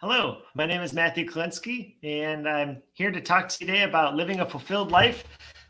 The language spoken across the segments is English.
Hello, my name is Matthew Klinsky, and I'm here to talk today about living a fulfilled life.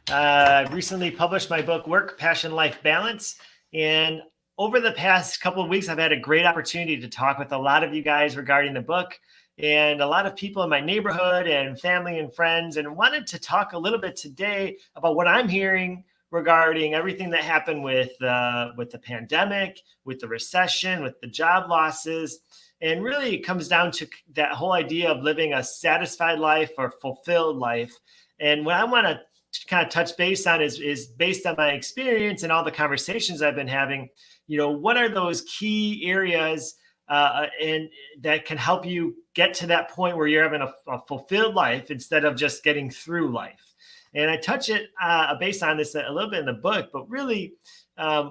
I've recently published my book, Work, Passion, Life Balance. And over the past couple of weeks, I've had a great opportunity to talk with a lot of you guys regarding the book and a lot of people in my neighborhood and family and friends, and wanted to talk a little bit today about what I'm hearing regarding everything that happened with the pandemic, with the recession, with the job losses. And really, it comes down to that whole idea of living a satisfied life or fulfilled life. And what I want to kind of touch base on is based on my experience and all the conversations I've been having. What are those key areas and that can help you get to that point where you're having a fulfilled life instead of just getting through life? And I touch it based on this a little bit in the book, but really,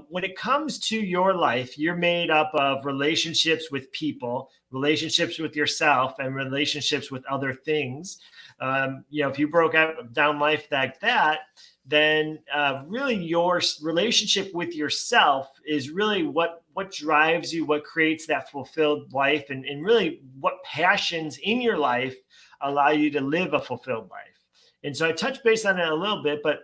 when it comes to your life, you're made up of relationships with people, relationships with yourself, and relationships with other things. If you broke down life like that, then really your relationship with yourself is really what drives you, what creates that fulfilled life, and really what passions in your life allow you to live a fulfilled life. And so I touched base on it a little bit, but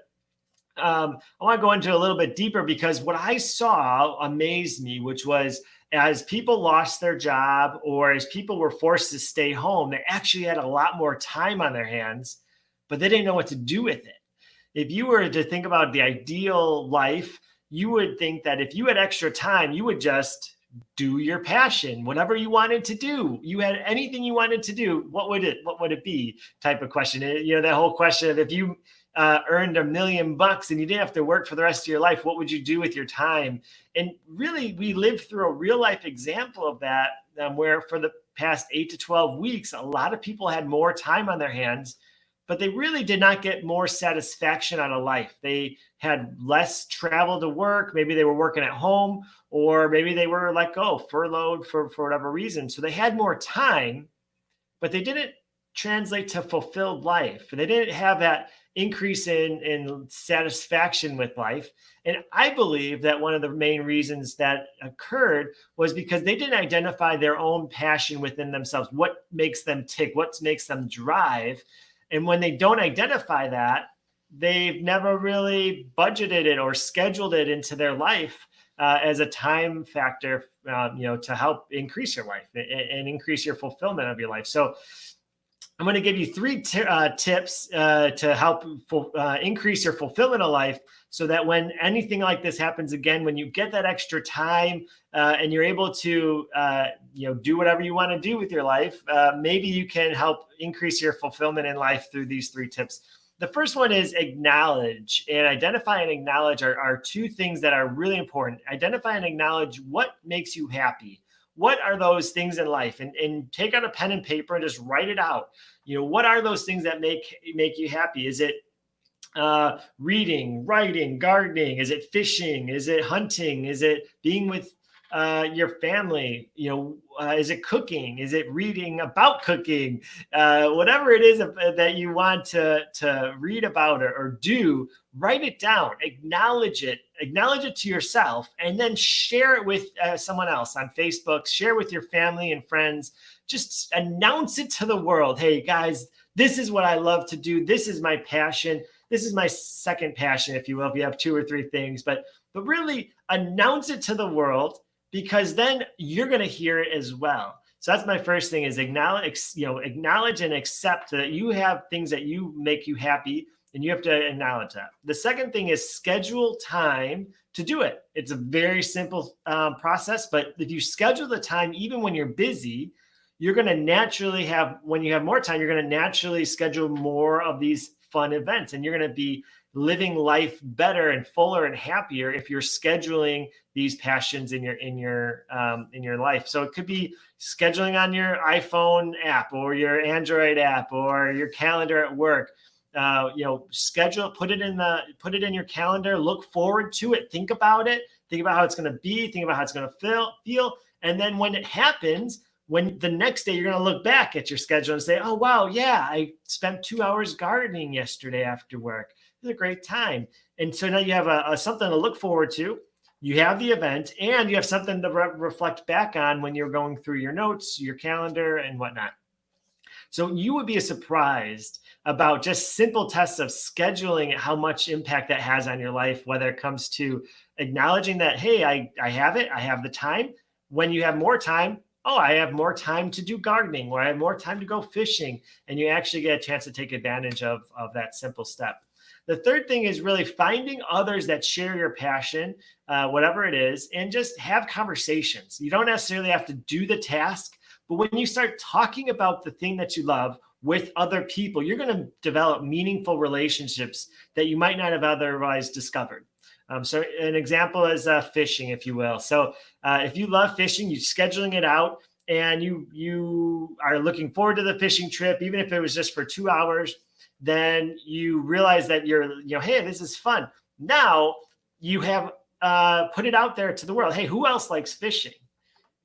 I want to go into a little bit deeper because what I saw amazed me, which was as people lost their job or as people were forced to stay home, they actually had a lot more time on their hands, but they didn't know what to do with it. If you were to think about the ideal life, you would think that if you had extra time, you would just do your passion, whatever you wanted to do. You had anything you wanted to do. What would it be? Type of question. That whole question of if you earned $1 million and you didn't have to work for the rest of your life, what would you do with your time? And really, we lived through a real life example of that, where for the past 8 to 12 weeks, a lot of people had more time on their hands, but they really did not get more satisfaction out of life. They had less travel to work. Maybe they were working at home, or maybe they were let go, furloughed for whatever reason. So they had more time, but they didn't translate to fulfilled life. They didn't have that increase in satisfaction with life. And I believe that one of the main reasons that occurred was because they didn't identify their own passion within themselves. What makes them tick? What makes them drive? And when they don't identify that, they've never really budgeted it or scheduled it into their life as a time factor, to help increase your life and increase your fulfillment of your life. So I'm going to give you three tips to help increase your fulfillment of life, so that when anything like this happens again, when you get that extra time and you're able to do whatever you want to do with your life, maybe you can help increase your fulfillment in life through these three tips. The first one is acknowledge. And identify and acknowledge are two things that are really important. Identify and acknowledge what makes you happy. What are those things in life? And take out a pen and paper and just write it out. What are those things that make you happy? Is it reading, writing, gardening? Is it fishing? Is it hunting? Is it being with your family? Is it cooking? Is it reading about cooking? Whatever it is that you want to read about or do, write it down, acknowledge it to yourself, and then share it with someone else on Facebook, share with your family and friends. Just announce it to the world. Hey guys, this is what I love to do. This is my passion. This is my second passion, if you will, if you have two or three things, but really announce it to the world, because then you're going to hear it as well. So that's my first thing, is acknowledge and accept that you have things that make you happy, and you have to acknowledge that. The second thing is schedule time to do it. It's a very simple process, but if you schedule the time, even when you're busy, you're going to naturally when you have more time, you're going to naturally schedule more of these fun events, and you're going to be living life better and fuller and happier if you're scheduling these passions in your life. So it could be scheduling on your iPhone app or your Android app or your calendar at work. Schedule, put it in your calendar, look forward to it, think about it, think about how it's going to be, think about how it's going to feel. And then when it happens, when the next day you're going to look back at your schedule and say, oh, wow, yeah, I spent 2 hours gardening yesterday after work. It was a great time. And so now you have something to look forward to. You have the event, and you have something to reflect back on when you're going through your notes, your calendar, and whatnot. So you would be surprised about just simple tests of scheduling how much impact that has on your life, whether it comes to acknowledging that, hey, I have it, I have the time. When you have more time, oh, I have more time to do gardening, or I have more time to go fishing, and you actually get a chance to take advantage of that simple step. The third thing is really finding others that share your passion, whatever it is, and just have conversations. You don't necessarily have to do the task, but when you start talking about the thing that you love with other people, you're going to develop meaningful relationships that you might not have otherwise discovered. So an example is fishing, if you will. So if you love fishing, you're scheduling it out, and you are looking forward to the fishing trip, even if it was just for 2 hours, then you realize that hey, this is fun. Now you have put it out there to the world. Hey, who else likes fishing?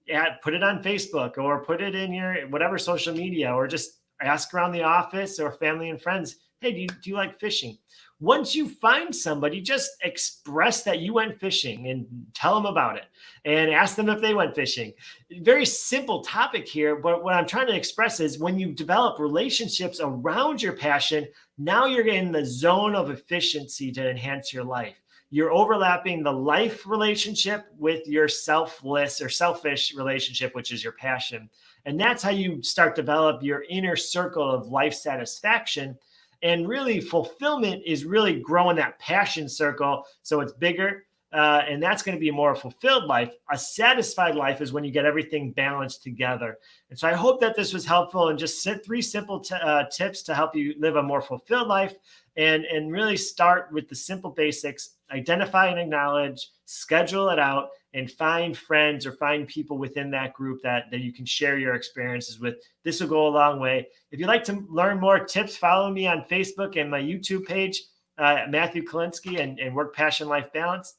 Yeah, put it on Facebook, or put it in your whatever social media, or just ask around the office or family and friends. Hey, do you like fishing? Once you find somebody, just express that you went fishing and tell them about it, and ask them if they went fishing. Very simple topic here, but what I'm trying to express is when you develop relationships around your passion, now you're in the zone of efficiency to enhance your life. You're overlapping the life relationship with your selfless or selfish relationship, which is your passion. And that's how you start develop your inner circle of life satisfaction. And really, fulfillment is really growing that passion circle so it's bigger. And that's going to be a more fulfilled life. A satisfied life is when you get everything balanced together. And so I hope that this was helpful, and just 3 simple tips to help you live a more fulfilled life, and really start with the simple basics. Identify and acknowledge, schedule it out, and find friends or find people within that group that you can share your experiences with. This will go a long way. If you'd like to learn more tips, follow me on Facebook and my YouTube page, Matthew Kalinsky, and Work Passion Life Balance.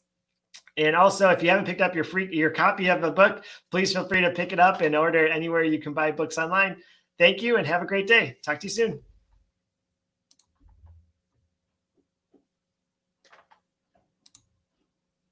And also, if you haven't picked up your copy of the book, please feel free to pick it up and order anywhere you can buy books online. Thank you, and have a great day. Talk to you soon.